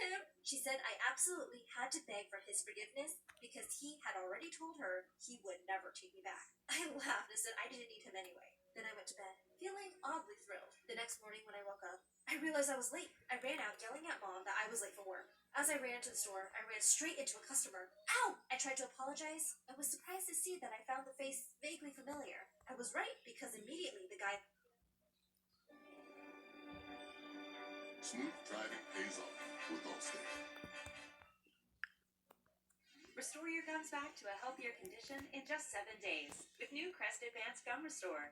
him? She said I absolutely had to beg for his forgiveness because he had already told her he would never take me back. I laughed and said I didn't need him anyway. Then I went to bed, feeling oddly thrilled. The next morning when I woke up, I realized I was late. I ran out yelling at Mom that I was late for work. As I ran into the store, I ran straight into a customer. Ow! I tried to apologize and was surprised to see that I found the face vaguely familiar. I was right because immediately the guy... Smooth driving pays off with Allstate. Restore your gums back to a healthier condition in just 7 days with new Crest Advanced Gum Restore.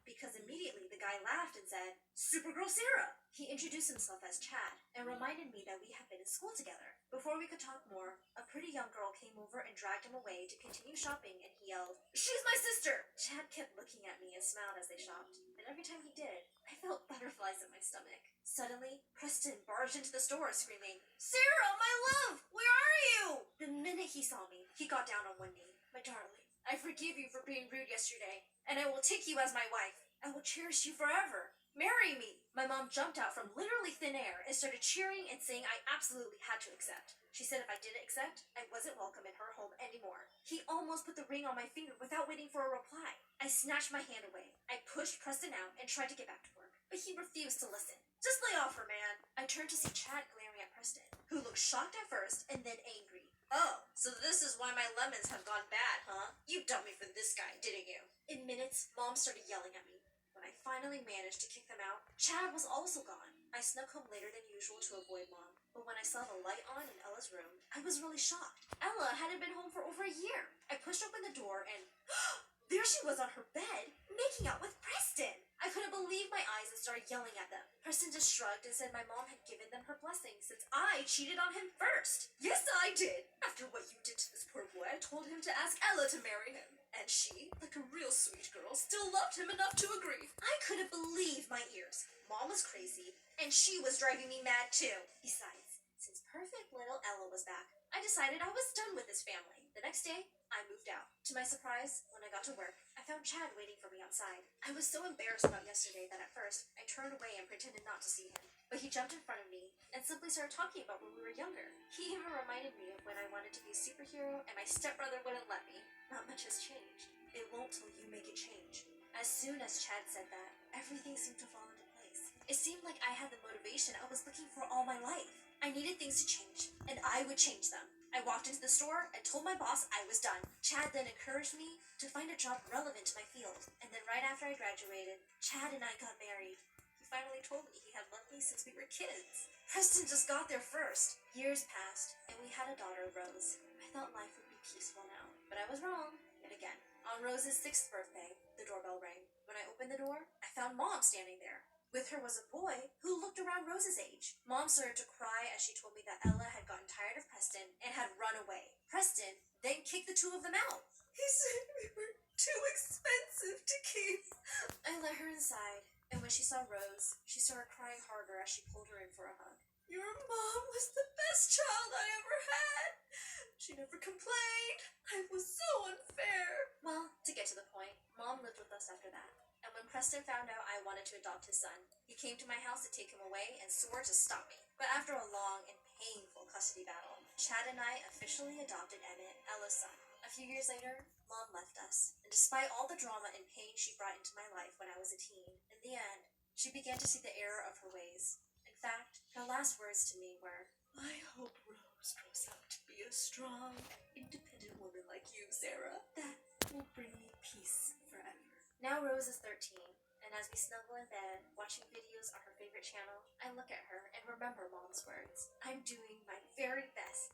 Because immediately the guy laughed and said, Supergirl Sarah! He introduced himself as Chad and reminded me that we had been in school together. Before we could talk more, a pretty young girl came over and dragged him away to continue shopping, and he yelled, She's my sister! Chad kept looking at me and smiled as they shopped, and every time he did, I felt butterflies in my stomach. Suddenly, Preston barged into the store screaming, Sarah, my love! Where are you? The minute he saw me, he got down on one knee. My darling, I forgive you for being rude yesterday, and I will take you as my wife. I will cherish you forever. Marry me! My mom jumped out from literally thin air and started cheering and saying I absolutely had to accept. She said if I didn't accept, I wasn't welcome in her home anymore. He almost put the ring on my finger without waiting for a reply. I snatched my hand away. I pushed Preston out and tried to get back to work, but he refused to listen. Just lay off her, man. I turned to see Chad glaring at Preston, who looked shocked at first and then angry. Oh, so this is why my lemons have gone bad, huh? You dumped me for this guy, didn't you? In minutes, Mom started yelling at me. When I finally managed to kick them out, Chad was also gone. I snuck home later than usual to avoid Mom, but when I saw the light on in Ella's room, I was really shocked. Ella hadn't been home for over a year. I pushed open the door and there she was on her bed, making out with Preston. I couldn't believe my eyes and started yelling at them. Preston just shrugged and said my mom had given them her blessing since I cheated on him first. Yes, I did. After what you did to this poor boy, I told him to ask Ella to marry him. And she, like a real sweet girl, still loved him enough to agree. I couldn't believe my ears. Mom was crazy, and she was driving me mad too. Besides, since perfect little Ella was back, I decided I was done with this family. The next day, I moved out. To my surprise, when I got to work, I found Chad waiting for me outside. I was so embarrassed about yesterday that at first, I turned away and pretended not to see him. But he jumped in front of me and simply started talking about when we were younger. He even reminded me of when I wanted to be a superhero and my stepbrother wouldn't let me. Not much has changed. It won't till you make it change. As soon as Chad said that, everything seemed to fall into place. It seemed like I had the motivation I was looking for all my life. I needed things to change, and I would change them. I walked into the store and told my boss I was done. Chad then encouraged me to find a job relevant to my field. And then right after I graduated, Chad and I got married. He finally told me he had loved me since we were kids. Preston just got there first. Years passed, and we had a daughter, Rose. I thought life would be peaceful now, but I was wrong. Yet again. On Rose's 6th birthday, the doorbell rang. When I opened the door, I found Mom standing there. With her was a boy who looked around Rose's age. Mom started to cry as she told me that Ella had gotten tired of Preston and had run away. Preston then kicked the two of them out. He said we were too expensive to keep. I let her inside, and when she saw Rose, she started crying harder as she pulled her in for a hug. Your mom was the best child I ever had. She never complained. Life was so unfair. Well, to get to the point, Mom lived with us after that. And when Preston found out I wanted to adopt his son, he came to my house to take him away and swore to stop me. But after a long and painful custody battle, Chad and I officially adopted Emmett, Ella's son. A few years later, Mom left us. And despite all the drama and pain she brought into my life when I was a teen, in the end, she began to see the error of her ways. In fact, her last words to me were, I hope Rose grows up to be a strong and independent woman like you, Sarah. That will bring me peace forever. Now Rose is 13, and as we snuggle in bed, watching videos on her favorite channel, I look at her and remember Mom's words. I'm doing my very best.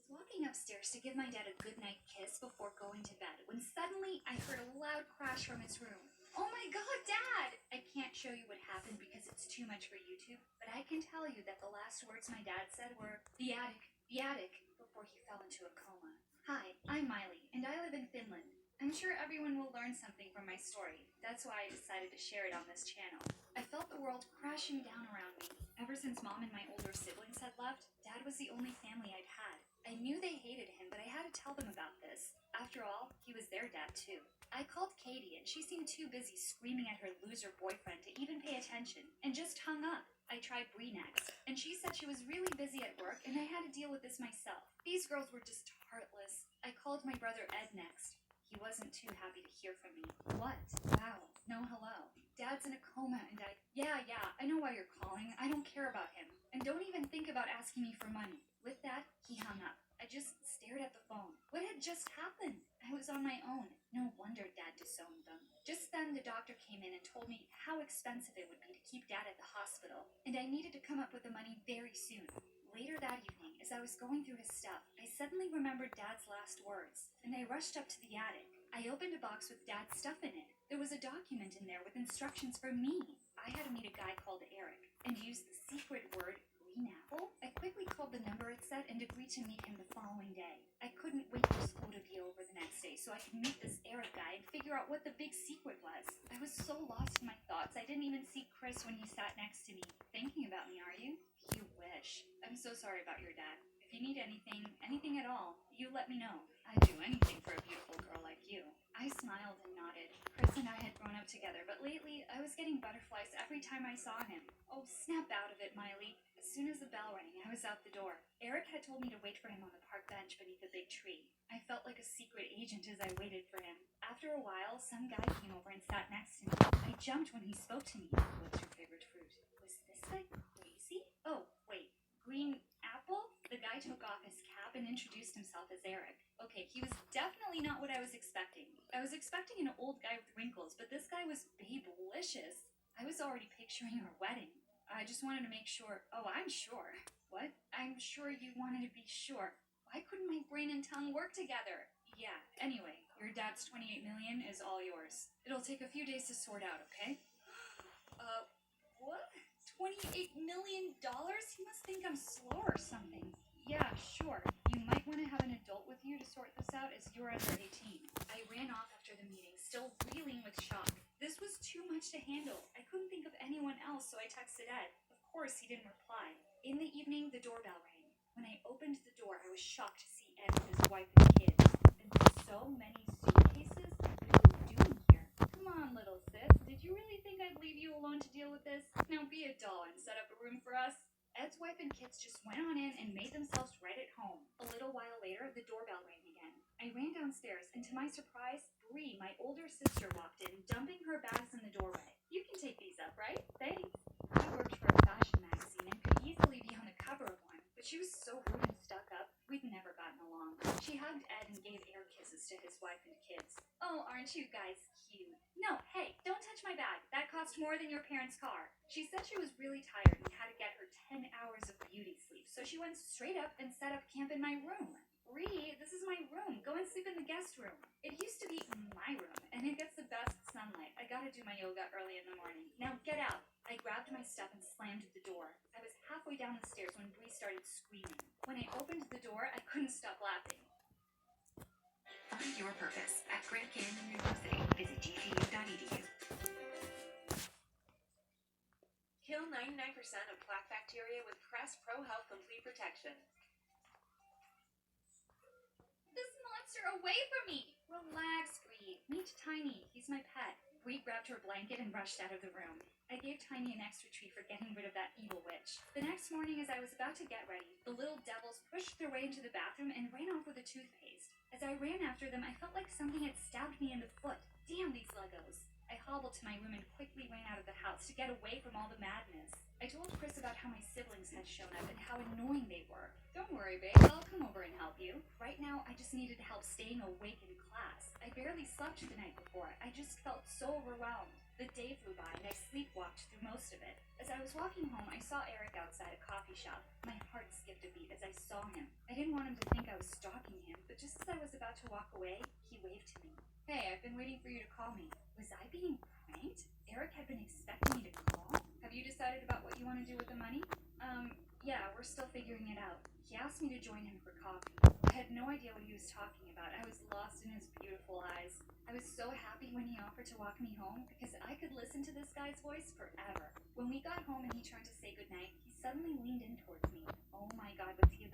Walking upstairs to give my dad a goodnight kiss before going to bed when suddenly I heard a loud crash from his room. Oh my god, Dad! I can't show you what happened because it's too much for YouTube, but I can tell you that the last words my dad said were, the attic, before he fell into a coma. Hi, I'm Miley, and I live in Finland. I'm sure everyone will learn something from my story. That's why I decided to share it on this channel. I felt the world crashing down around me. Ever since Mom and my older siblings had left, Dad was was the only family I'd had. I knew they hated him, but I had to tell them about this. After all, he was their dad too. I called Katie, and she seemed too busy screaming at her loser boyfriend to even pay attention, and just hung up. I tried Bree next, and she said she was really busy at work, and I had to deal with this myself. These girls were just heartless. I called my brother Ed next. He wasn't too happy to hear from me. What? Wow. No hello. Dad's in a coma and Yeah, I know why you're calling. I don't care about him. And don't even think about asking me for money. With that, he hung up. I just stared at the phone. What had just happened? I was on my own. No wonder Dad disowned them. Just then, the doctor came in and told me how expensive it would be to keep Dad at the hospital, and I needed to come up with the money very soon. Later that evening, as I was going through his stuff, I suddenly remembered Dad's last words, and I rushed up to the attic. I opened a box with Dad's stuff in it. There was a document in there with instructions for me. I had to meet a guy called Eric, and use the secret word, green apple. I quickly called the number it said and agreed to meet him the following day. I couldn't wait for school to be over the next day so I could meet this Eric guy and figure out what the big secret was. I was so lost in my thoughts, I didn't even see Chris when he sat next to me. Thinking about me, are you? You wish. I'm so sorry about your dad. If you need anything at all, you let me know. I'd do anything for a beautiful girl like you. I smiled and nodded. Chris and I had grown up together, but lately I was getting butterflies every time I saw him. Oh, snap out of it, Miley. As soon as the bell rang, I was out the door. Eric had told me to wait for him on the park bench beneath a big tree. I felt like a secret agent as I waited for him. After a while, some guy came over and sat next to me. I jumped when he spoke to me. What's your favorite fruit? Was this guy crazy? Oh, wait. Green apple? The guy took off his cap and introduced himself as Eric. Okay, he was definitely not what I was expecting. I was expecting an old guy with wrinkles, but this guy was babelicious. I was already picturing our wedding. I just wanted to make sure. Oh, I'm sure. What? I'm sure you wanted to be sure. Why couldn't my brain and tongue work together? Yeah, anyway, your dad's $28 million is all yours. It'll take a few days to sort out, okay? What? $28 million? He must think I'm slow or something. Yeah, sure. You might want to have an adult with you to sort this out as you're under 18. I ran off after the meeting, still reeling with shock. This was too much to handle. I couldn't think of anyone else, so I texted Ed. Of course, he didn't reply. In the evening, the doorbell rang. When I opened the door, I was shocked to see Ed with his wife and kids. And so many suitcases? What are you doing here? Come on, little sis. Did you really think I'd leave you alone to deal with this? Now be a doll and set up a room for us. Ed's wife and kids just went on in and made themselves right at home. A little while later, the doorbell rang again. I ran downstairs, and to my surprise, Bree, my older sister, walked in, dumping her bags in the doorway. You can take these up, right? Thanks. I worked for a fashion magazine and could easily be on the cover of one, but she was so rude and stuck up, we'd never gotten along. She hugged Ed and gave air kisses to his wife and kids. Oh, aren't you guys cute? No, hey, don't touch my bag. That cost more than your parents' car. She said she was really tired and had to get her 10 hours of beauty sleep, so she went straight up and set up camp in my room. Bree, this is my room. Go and sleep in the guest room. It used to be my room, and it gets the best sunlight. I gotta do my yoga early in the morning. Now get out. I grabbed my stuff and slammed the door. I was halfway down the stairs when Bree started screaming. When I opened the door, I couldn't stop laughing. Find your purpose at Grand Canyon University. Visit gcu.edu. Kill 99% of plaque bacteria with Crest Pro Health Complete Protection. This monster away from me! Relax, Bree. Meet Tiny. He's my pet. Bree grabbed her blanket and rushed out of the room. I gave Tiny an extra treat for getting rid of that evil witch. The next morning, as I was about to get ready, the little devils pushed their way into the bathroom and ran off with a toothpaste. As I ran after them, I felt like something had stabbed me in the foot. Damn these Legos. I hobbled to my room and quickly ran out of the house to get away from all the madness. I told Chris about how my siblings had shown up and how annoying they were. Don't worry, babe. I'll come over and help you. Right now, I just needed help staying awake in class. I barely slept the night before. I just felt so overwhelmed. The day flew by and I sleepwalked through most of it. As I was walking home, I saw Eric outside a coffee shop. My heart skipped a beat as I saw him. I didn't want him to think I was stalking him, but just as I was about to walk away, he waved to me. Hey, I've been waiting for you to call me. Was I being pranked? Eric had been expecting me to call? Have you decided about what you want to do with the money? Yeah, we're still figuring it out. He asked me to join him for coffee. I had no idea what he was talking about. I was lost in his beautiful eyes. I was so happy when he offered to walk me home because I could listen to this guy's voice forever. When we got home and he turned to say goodnight, he suddenly leaned in towards me. Oh my God, was he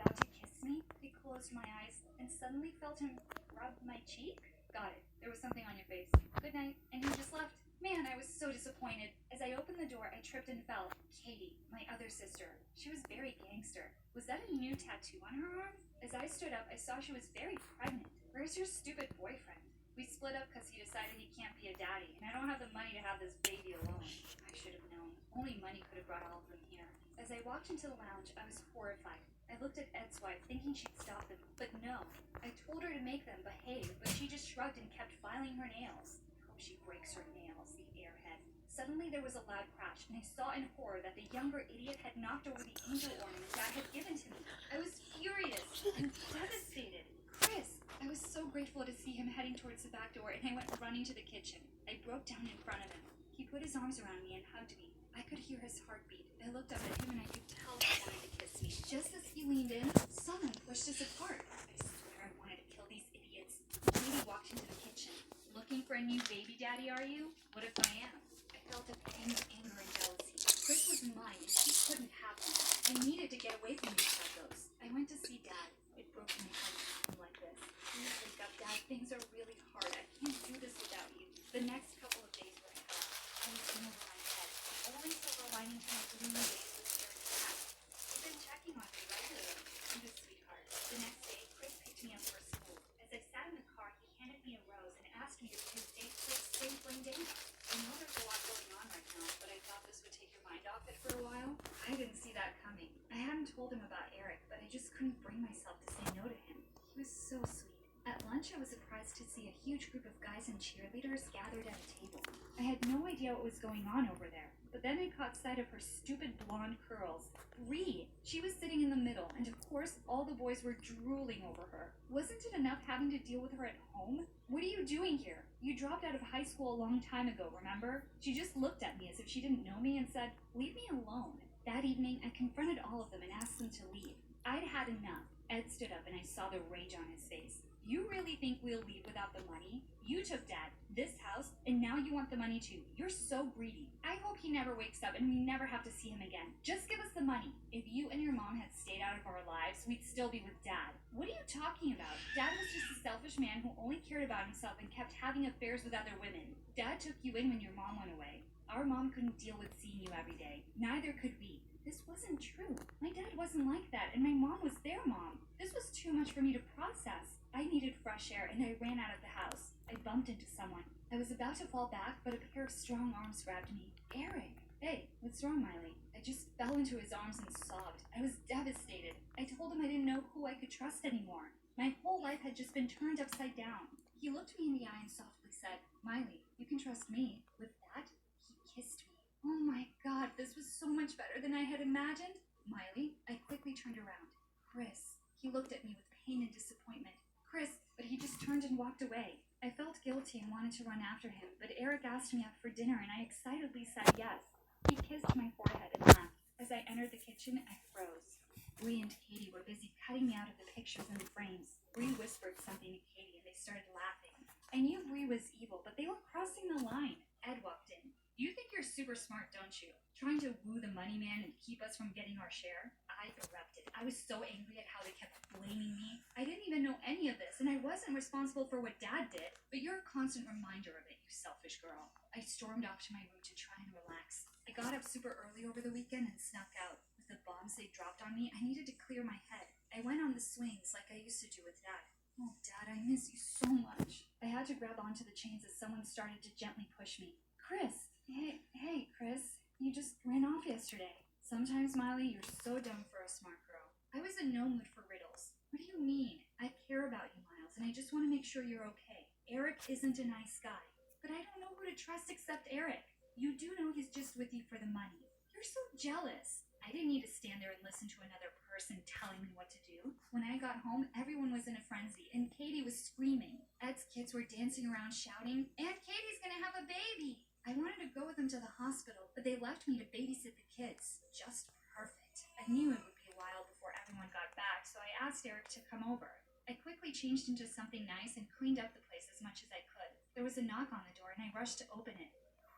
closed my eyes and suddenly felt him rub my cheek. Got it. There was something on your face. Good night. And he just left. Man, I was so disappointed. As I opened the door, I tripped and fell. Katie, my other sister. She was very gangster. Was that a new tattoo on her arm? As I stood up, I saw she was very pregnant. Where's your stupid boyfriend? We split up because he decided he can't be a daddy, and I don't have the money to have this baby alone. I should have known. Only money could have brought all of them here. As I walked into the lounge, I was horrified. I looked at Ed's wife, thinking she'd stop them, but no. I told her to make them behave, but she just shrugged and kept filing her nails. Hope she breaks her nails, the airhead. Suddenly there was a loud crash, and I saw in horror that the younger idiot had knocked over the angel ornament Dad had given to me. I was furious and devastated. Chris! I was so grateful to see him heading towards the back door, and I went running to the kitchen. I broke down in front of him. He put his arms around me and hugged me. I could hear his heartbeat. I looked up at him and I could tell he wanted to kiss me. Just as he leaned in, someone pushed us apart. I swear I wanted to kill these idiots. Katie walked into the kitchen. Looking for a new baby daddy, are you? What if I am? I felt a pang of anger and jealousy. Chris was mine and he couldn't have me. I needed to get away from these psychos. I went to see Dad. It broke my heart to see him like this. Please wake up, Dad. Things are really hard. I can't do this without you. The next couple of days were hell. I was in over my head. The only silver lining to my gloomy days was Eric's dad. He'd been checking on me regularly. He was a sweetheart. The next day, Chris picked me up for school. As I sat in the car, he handed me a rose and asked me to please date Chris Stabling Dana. I know there's a lot going on right now, but I thought this would take your mind off it for a while. I didn't see that coming. I hadn't told him about Eric, but I just couldn't bring myself to say no to him. He was so sweet. At lunch, I was surprised to see a huge group of guys and cheerleaders gathered at a table. I had no idea what was going on over there, but then I caught sight of her stupid blonde curls. Bree! She was sitting in the middle, and of course, all the boys were drooling over her. Wasn't it enough having to deal with her at home? What are you doing here? You dropped out of high school a long time ago, remember? She just looked at me as if she didn't know me and said, "Leave me alone." That evening, I confronted all of them and asked them to leave. I'd had enough. Ed stood up and I saw the rage on his face. You really think we'll leave without the money? You took Dad, this house, and now you want the money too. You're so greedy. I hope he never wakes up and we never have to see him again. Just give us the money. If you and your mom had stayed out of our lives, we'd still be with Dad. What are you talking about? Dad was just a selfish man who only cared about himself and kept having affairs with other women. Dad took you in when your mom went away. Our mom couldn't deal with seeing you every day. Neither could we. This wasn't true. My dad wasn't like that, and my mom was their mom. This was too much for me to process. I needed fresh air, and I ran out of the house. I bumped into someone. I was about to fall back, but a pair of strong arms grabbed me. Eric! Hey, what's wrong, Miley? I just fell into his arms and sobbed. I was devastated. I told him I didn't know who I could trust anymore. My whole life had just been turned upside down. He looked me in the eye and softly said, "Miley, you can trust me." With that, he kissed me. Oh my God, this was so much better than I had imagined. Miley, I quickly turned around. Chris. He looked at me with pain and disappointment. Chris, but he just turned and walked away. I felt guilty and wanted to run after him, but Eric asked me out for dinner and I excitedly said yes. He kissed my forehead and laughed. As I entered the kitchen, I froze. Bree and Katie were busy cutting me out of the pictures and the frames. Bree whispered something to Katie and they started laughing. I knew Bree was evil, but they were crossing the line. Ed walked in. You think you're super smart, don't you? Trying to woo the money man and keep us from getting our share? I erupted. I was so angry at how they kept blaming me. I didn't even know any of this, and I wasn't responsible for what Dad did. But you're a constant reminder of it, you selfish girl. I stormed off to my room to try and relax. I got up super early over the weekend and snuck out. With the bombs they dropped on me, I needed to clear my head. I went on the swings like I used to do with Dad. Oh, Dad, I miss you so much. I had to grab onto the chains as someone started to gently push me. Chris! Hey, Chris. You just ran off yesterday. Sometimes, Miley, you're so dumb for a smart girl. I was in no mood for riddles. What do you mean? I care about you, Miles, and I just want to make sure you're okay. Eric isn't a nice guy. But I don't know who to trust except Eric. You do know he's just with you for the money. You're so jealous. I didn't need to stand there and listen to another person telling me what to do. When I got home, everyone was in a frenzy, and Katie was screaming. Ed's kids were dancing around shouting, "Aunt Katie's gonna have a baby!" I wanted to go with them to the hospital, but they left me to babysit the kids. Just perfect. I knew it would be a while before everyone got back, so I asked Eric to come over. I quickly changed into something nice and cleaned up the place as much as I could. There was a knock on the door, and I rushed to open it.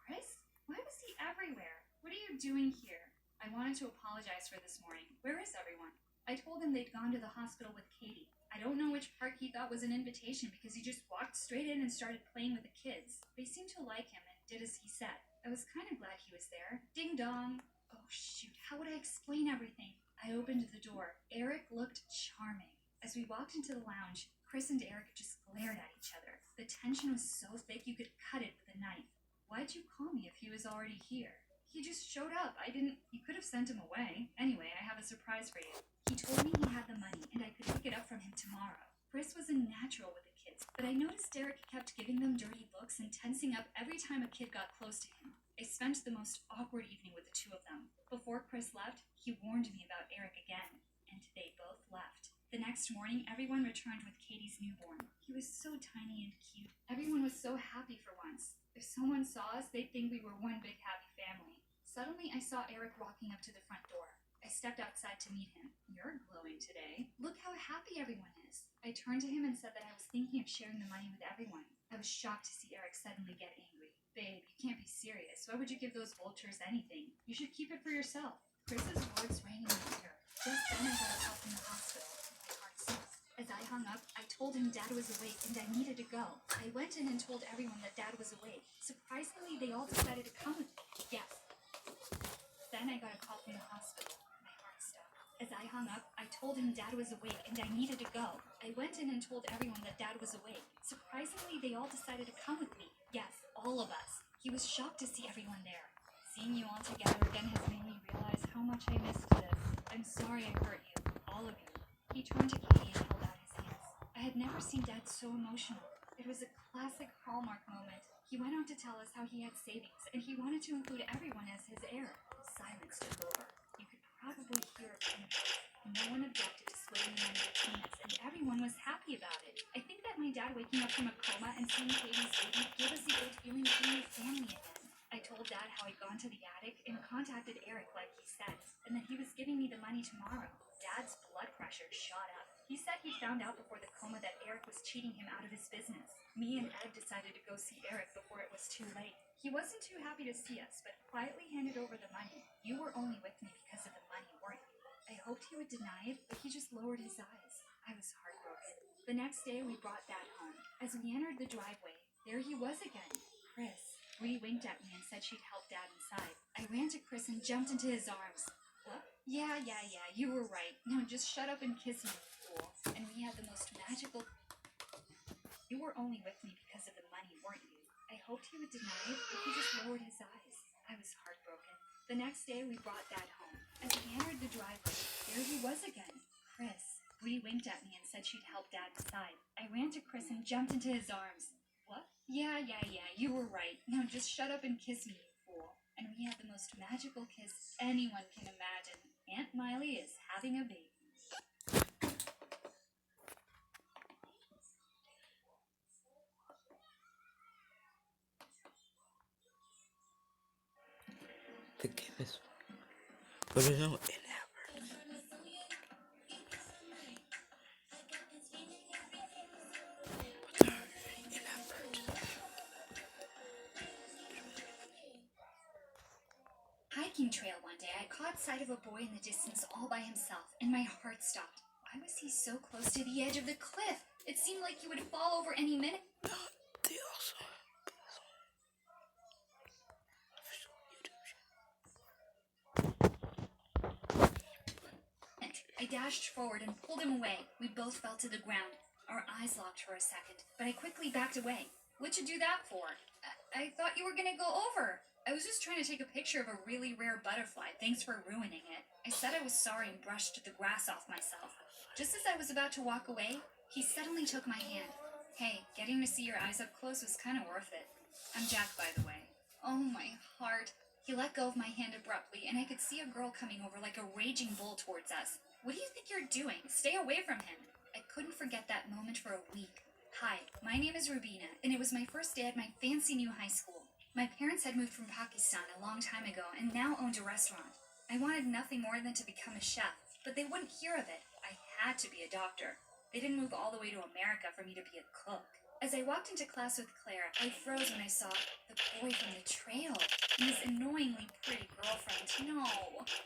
Chris? Why was he everywhere? What are you doing here? I wanted to apologize for this morning. Where is everyone? I told them they'd gone to the hospital with Katie. I don't know which part he thought was an invitation because he just walked straight in and started playing with the kids. They seemed to like him and did as he said. I was kind of glad he was there. Ding dong. Oh shoot, how would I explain everything? I opened the door. Eric looked charming. As we walked into the lounge, Chris and Eric just glared at each other. The tension was so thick you could cut it with a knife. Why'd you call me if he was already here? He just showed up. You could have sent him away. Anyway, I have a surprise for you. He told me he had the money and I could pick it up from him tomorrow. Chris was a natural with the kids, but I noticed Eric kept giving them dirty looks and tensing up every time a kid got close to him. I spent the most awkward evening with the two of them. Before Chris left, he warned me about Eric again, and they both left. The next morning, everyone returned with Katie's newborn. He was so tiny and cute. Everyone was so happy for once. If someone saw us, they'd think we were one big happy family. Suddenly, I saw Eric walking up to the front door. I stepped outside to meet him. You're glowing today. Look how happy everyone is. I turned to him and said that I was thinking of sharing the money with everyone. I was shocked to see Eric suddenly get angry. Babe, you can't be serious. Why would you give those vultures anything? You should keep it for yourself. Chris's words rang in my ear. Just then I got a call from the hospital. My heart stopped. As I hung up, I told him Dad was awake and I needed to go. I went in and told everyone that Dad was awake. Surprisingly, they all decided to come with me. Yes. Then I got a call from the hospital. My heart stopped. As I hung up, I told him Dad was awake and I needed to go. I went in and told everyone that Dad was awake. Surprisingly, they all decided to come with me. Yes, all of us. He was shocked to see everyone there. Seeing you all together again has made me realize how much I missed this. I'm sorry I hurt you, all of you. He turned to Katie and held out his hands. I had never seen Dad so emotional. It was a classic Hallmark moment. He went on to tell us how he had savings, and he wanted to include everyone as his heir. Silence took over. You could probably hear a pin drop. No one objected to splitting the money between us, and everyone was happy about it. I think that my dad waking up from a coma and seeing Katie's baby gave us the old feeling of being a family again. I told Dad how I'd gone to the attic and contacted Eric like he said, and that he was giving me the money tomorrow. Dad's blood pressure shot up. He said he found out before the coma that Eric was cheating him out of his business. Me and Ed decided to go see Eric before it was too late. He wasn't too happy to see us, but quietly handed over the money. You were only with me because of the money, weren't you? I hoped he would deny it, but he just lowered his eyes. I was heartbroken. The next day, we brought Dad home. As we entered the driveway, there he was again. Chris. Bree winked at me and said she'd help Dad inside. I ran to Chris and jumped into his arms. What? Yeah, you were right. Now just shut up and kiss me, you fool. And we had the most magical... You were only with me because of the money, weren't you? I hoped he would deny it, but he just lowered his eyes. I was heartbroken. The next day, we brought Dad home. As we entered the driveway, there he was again. Chris. Bree winked at me and said she'd help Dad inside. I ran to Chris and jumped into his arms. What? Yeah, you were right. Now just shut up and kiss me, you fool. And we had the most magical kiss anyone can imagine. Aunt Miley is having a baby. The game is... But there's no in-app. Hiking trail one day, I caught sight of a boy in the distance all by himself, and my heart stopped. Why was he so close to the edge of the cliff? It seemed like he would fall over any minute. They also... I dashed forward and pulled him away. We both fell to the ground. Our eyes locked for a second, but I quickly backed away. What'd you do that for? I thought you were gonna go over. I was just trying to take a picture of a really rare butterfly. Thanks for ruining it. I said I was sorry and brushed the grass off myself. Just as I was about to walk away, he suddenly took my hand. Hey, getting to see your eyes up close was kind of worth it. I'm Jack, by the way. Oh, my heart. He let go of my hand abruptly, and I could see a girl coming over like a raging bull towards us. What do you think you're doing? Stay away from him. I couldn't forget that moment for a week. Hi, my name is Rubina, and it was my first day at my fancy new high school. My parents had moved from Pakistan a long time ago and now owned a restaurant. I wanted nothing more than to become a chef, but they wouldn't hear of it. I had to be a doctor. They didn't move all the way to America for me to be a cook. As I walked into class with Claire, I froze when I saw the boy from the trail and his annoyingly pretty girlfriend. No,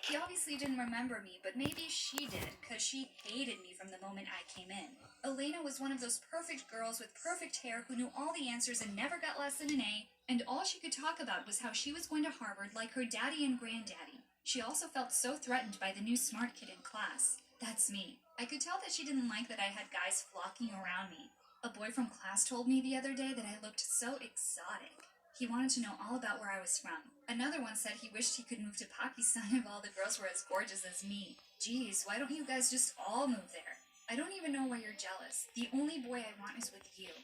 he obviously didn't remember me, but maybe she did, because she hated me from the moment I came in. Elena was one of those perfect girls with perfect hair who knew all the answers and never got less than an A, and all she could talk about was how she was going to Harvard like her daddy and granddaddy. She also felt so threatened by the new smart kid in class. That's me. I could tell that she didn't like that I had guys flocking around me. A boy from class told me the other day that I looked so exotic. He wanted to know all about where I was from. Another one said he wished he could move to Pakistan if all the girls were as gorgeous as me. Geez, why don't you guys just all move there? I don't even know why you're jealous. The only boy I want is with you.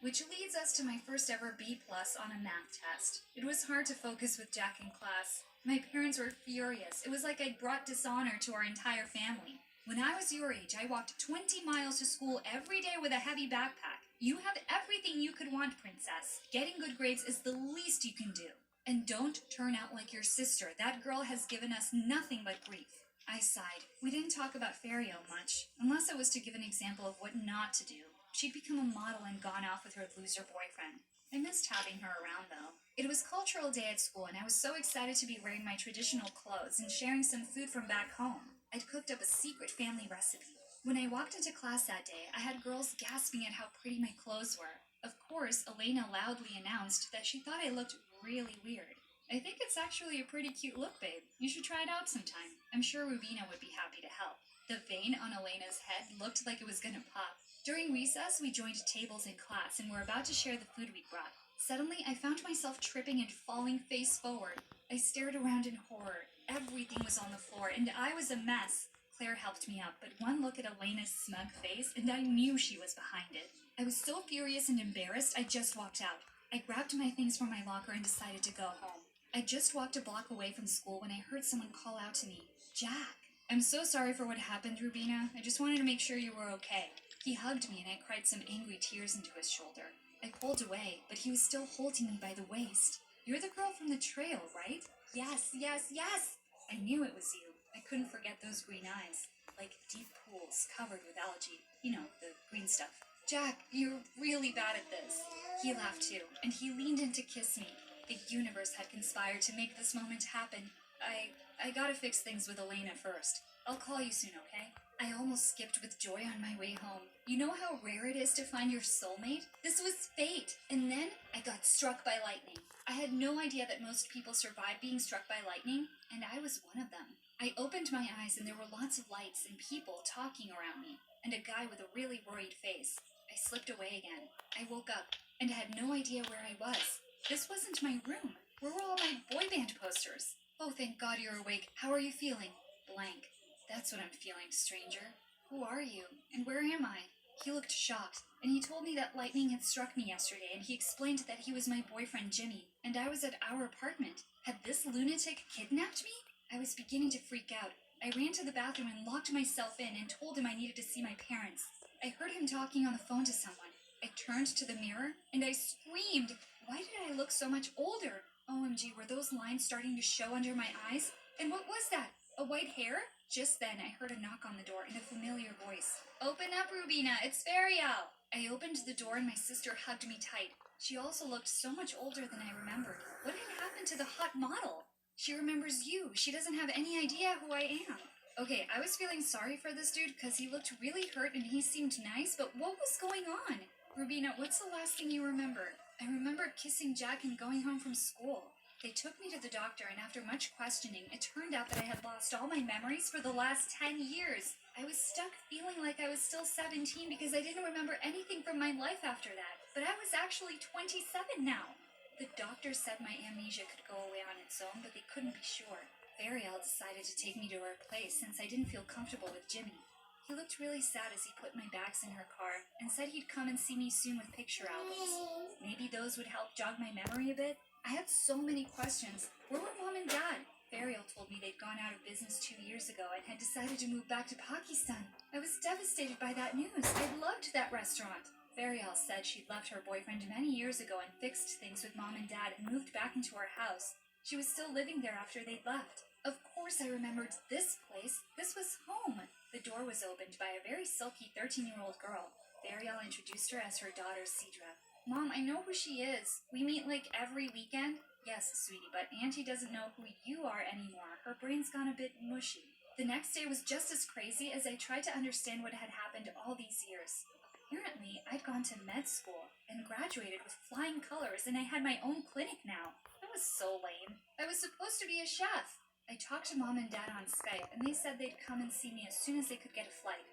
Which leads us to my first ever B+ on a math test. It was hard to focus with Jack in class. My parents were furious. It was like I'd brought dishonor to our entire family. When I was your age, I walked 20 miles to school every day with a heavy backpack. You have everything you could want, princess. Getting good grades is the least you can do. And don't turn out like your sister. That girl has given us nothing but grief. I sighed. We didn't talk about Fariel much, unless it was to give an example of what not to do. She'd become a model and gone off with her loser boyfriend. I missed having her around, though. It was cultural day at school, and I was so excited to be wearing my traditional clothes and sharing some food from back home. I'd cooked up a secret family recipe. When I walked into class that day, I had girls gasping at how pretty my clothes were. Of course, Elena loudly announced that she thought I looked really weird. I think it's actually a pretty cute look, babe. You should try it out sometime. I'm sure Rubina would be happy to help. The vein on Elena's head looked like it was gonna pop. During recess, we joined tables in class and were about to share the food we'd brought. Suddenly, I found myself tripping and falling face forward. I stared around in horror. Everything was on the floor, and I was a mess. Claire helped me up, but one look at Elena's smug face, and I knew she was behind it. I was so furious and embarrassed, I just walked out. I grabbed my things from my locker and decided to go home. I just walked a block away from school when I heard someone call out to me, "Jack." "I'm so sorry for what happened, Rubina. I just wanted to make sure you were okay." He hugged me, and I cried some angry tears into his shoulder. I pulled away, but he was still holding me by the waist. "You're the girl from the trail, right?" "Yes, yes, yes!" I knew it was you. I couldn't forget those green eyes, like deep pools covered with algae. You know, the green stuff. "Jack, you're really bad at this." He laughed too, and he leaned in to kiss me. The universe had conspired to make this moment happen. I gotta fix things with Elena first. I'll call you soon, okay? I almost skipped with joy on my way home. You know how rare it is to find your soulmate? This was fate. And then I got struck by lightning. I had no idea that most people survive being struck by lightning, and I was one of them. I opened my eyes and there were lots of lights and people talking around me, and a guy with a really worried face. I slipped away again. I woke up and had no idea where I was. This wasn't my room. Where were all my boy band posters? "Oh, thank God you're awake. How are you feeling?" Blank. "That's what I'm feeling, stranger." "Who are you? And where am I?" He looked shocked, and he told me that lightning had struck me yesterday, and he explained that he was my boyfriend Jimmy, and I was at our apartment. Had this lunatic kidnapped me? I was beginning to freak out. I ran to the bathroom and locked myself in and told him I needed to see my parents. I heard him talking on the phone to someone. I turned to the mirror, and I screamed. Why did I look so much older? OMG, were those lines starting to show under my eyes? And what was that? A white hair? Just then, I heard a knock on the door in a familiar voice. "Open up, Rubina, it's Fariel." I opened the door and my sister hugged me tight. She also looked so much older than I remembered. What had happened to the hot model? She remembers you. She doesn't have any idea who I am. Okay, I was feeling sorry for this dude because he looked really hurt and he seemed nice, but what was going on? "Rubina, what's the last thing you remember?" I remember kissing Jack and going home from school. They took me to the doctor, and after much questioning, it turned out that I had lost all my memories for the last 10 years. I was stuck feeling like I was still 17 because I didn't remember anything from my life after that. But I was actually 27 now. The doctor said my amnesia could go away on its own, but they couldn't be sure. Fariel decided to take me to her place since I didn't feel comfortable with Jimmy. He looked really sad as he put my bags in her car and said he'd come and see me soon with picture albums. Maybe those would help jog my memory a bit. I had so many questions. Where were Mom and Dad? Fariel told me they'd gone out of business 2 years ago and had decided to move back to Pakistan. I was devastated by that news. I loved that restaurant. Fariel said she'd left her boyfriend many years ago and fixed things with Mom and Dad and moved back into our house. She was still living there after they'd left. Of course I remembered this place. This was home. The door was opened by a very sulky 13-year-old girl. Ariel introduced her as her daughter, Cedra. Mom, I know who she is. We meet like every weekend. Yes, sweetie, but Auntie doesn't know who you are anymore. Her brain's gone a bit mushy. The next day was just as crazy as I tried to understand what had happened all these years. Apparently, I'd gone to med school and graduated with flying colors, and I had my own clinic now. That was so lame. I was supposed to be a chef. I talked to Mom and Dad on Skype, and they said they'd come and see me as soon as they could get a flight.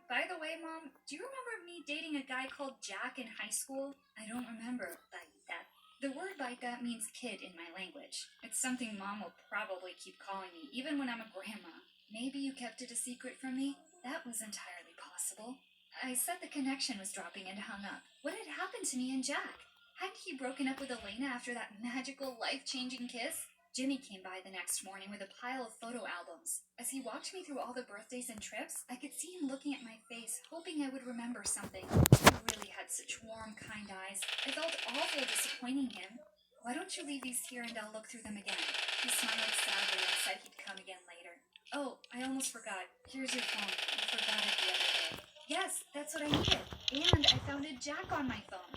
By the way, Mom, do you remember me dating a guy called Jack in high school? I don't remember, Baita. The word Baita means kid in my language. It's something Mom will probably keep calling me, even when I'm a grandma. Maybe you kept it a secret from me? That was entirely possible. I said the connection was dropping and hung up. What had happened to me and Jack? Hadn't he broken up with Elena after that magical, life-changing kiss? Jimmy came by the next morning with a pile of photo albums. As he walked me through all the birthdays and trips, I could see him looking at my face, hoping I would remember something. He really had such warm, kind eyes. I felt awful disappointing him. Why don't you leave these here and I'll look through them again? He smiled sadly and said he'd come again later. Oh, I almost forgot. Here's your phone. You forgot it the other day. Yes, that's what I needed. And I found a Jack on my phone.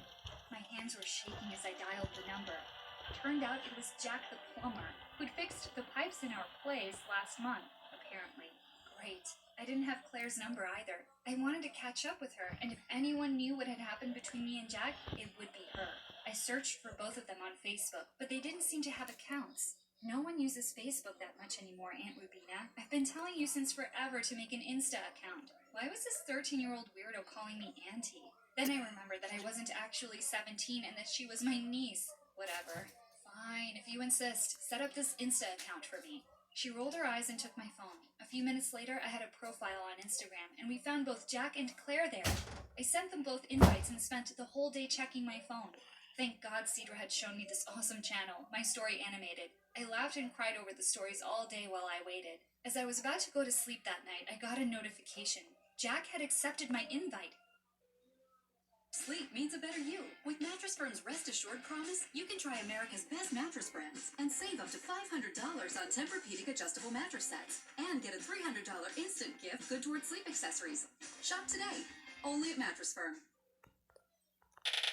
My hands were shaking as I dialed the number. Turned out it was Jack the plumber, who'd fixed the pipes in our place last month, apparently. Great. I didn't have Claire's number either. I wanted to catch up with her, and if anyone knew what had happened between me and Jack, it would be her. I searched for both of them on Facebook, but they didn't seem to have accounts. No one uses Facebook that much anymore, Aunt Rubina. I've been telling you since forever to make an Insta account. Why was this 13-year-old weirdo calling me Auntie? Then I remembered that I wasn't actually 17 and that she was my niece. Whatever. Fine, if you insist. Set up this Insta account for me. She rolled her eyes and took my phone. A few minutes later, I had a profile on Instagram, and we found both Jack and Claire there. I sent them both invites and spent the whole day checking my phone. Thank God Cedra had shown me this awesome channel, my story animated. I laughed and cried over the stories all day while I waited. As I was about to go to sleep that night, I got a notification. Jack had accepted my invite. Sleep means a better you. With Mattress Firm's Rest Assured promise, you can try America's best mattress brands and save up to $500 on Tempur-Pedic adjustable mattress sets and get a $300 instant gift good towards sleep accessories. Shop today, only at Mattress Firm.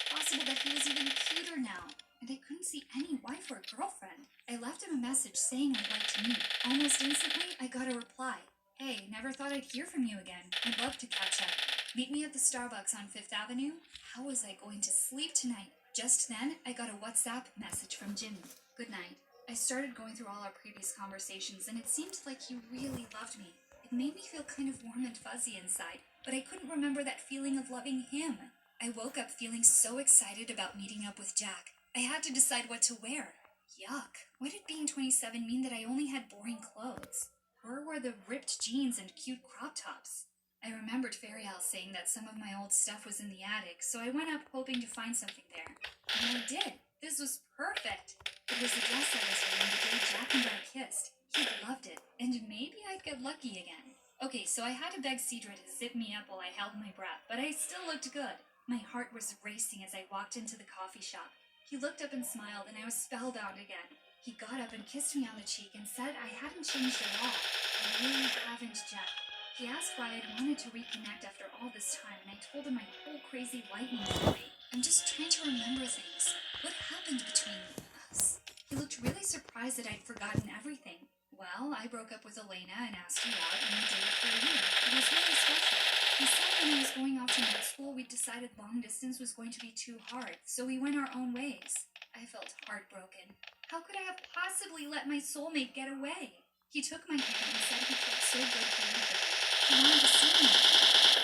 Possible that he was even cuter now, and I couldn't see any wife or girlfriend. I left him a message saying I'd like to meet. Almost instantly, I got a reply. Hey, never thought I'd hear from you again. I'd love to catch up. Meet me at the Starbucks on 5th Avenue? How was I going to sleep tonight? Just then, I got a WhatsApp message from Jimmy. Good night. I started going through all our previous conversations, and it seemed like he really loved me. It made me feel kind of warm and fuzzy inside, but I couldn't remember that feeling of loving him. I woke up feeling so excited about meeting up with Jack. I had to decide what to wear. Yuck. Why did being 27 mean that I only had boring clothes? Where were the ripped jeans and cute crop tops? I remembered Fariel saying that some of my old stuff was in the attic, so I went up hoping to find something there. And I did. This was perfect. It was the dress I was wearing the day Jack and I kissed. He loved it, and maybe I'd get lucky again. Okay, so I had to beg Cedra to zip me up while I held my breath, but I still looked good. My heart was racing as I walked into the coffee shop. He looked up and smiled, and I was spellbound again. He got up and kissed me on the cheek and said I hadn't changed at all. I really haven't, Jack. He asked why I'd wanted to reconnect after all this time, and I told him my whole crazy lightning story. I'm just trying to remember things. What happened between us? He looked really surprised that I'd forgotten everything. Well, I broke up with Elena and asked you out, and we did it for a year. It was really special. He said when I was going off to med school, we'd decided long distance was going to be too hard, so we went our own ways. I felt heartbroken. How could I have possibly let my soulmate get away? He took my hand and said he felt so good being with me. He wanted to see me.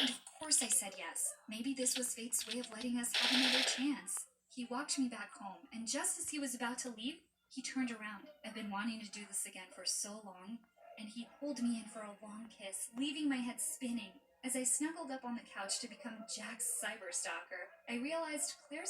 And of course I said yes. Maybe this was fate's way of letting us have another chance. He walked me back home, and just as he was about to leave, he turned around. I've been wanting to do this again for so long, and he pulled me in for a long kiss, leaving my head spinning. As I snuggled up on the couch to become Jack's cyberstalker, I realized Claire's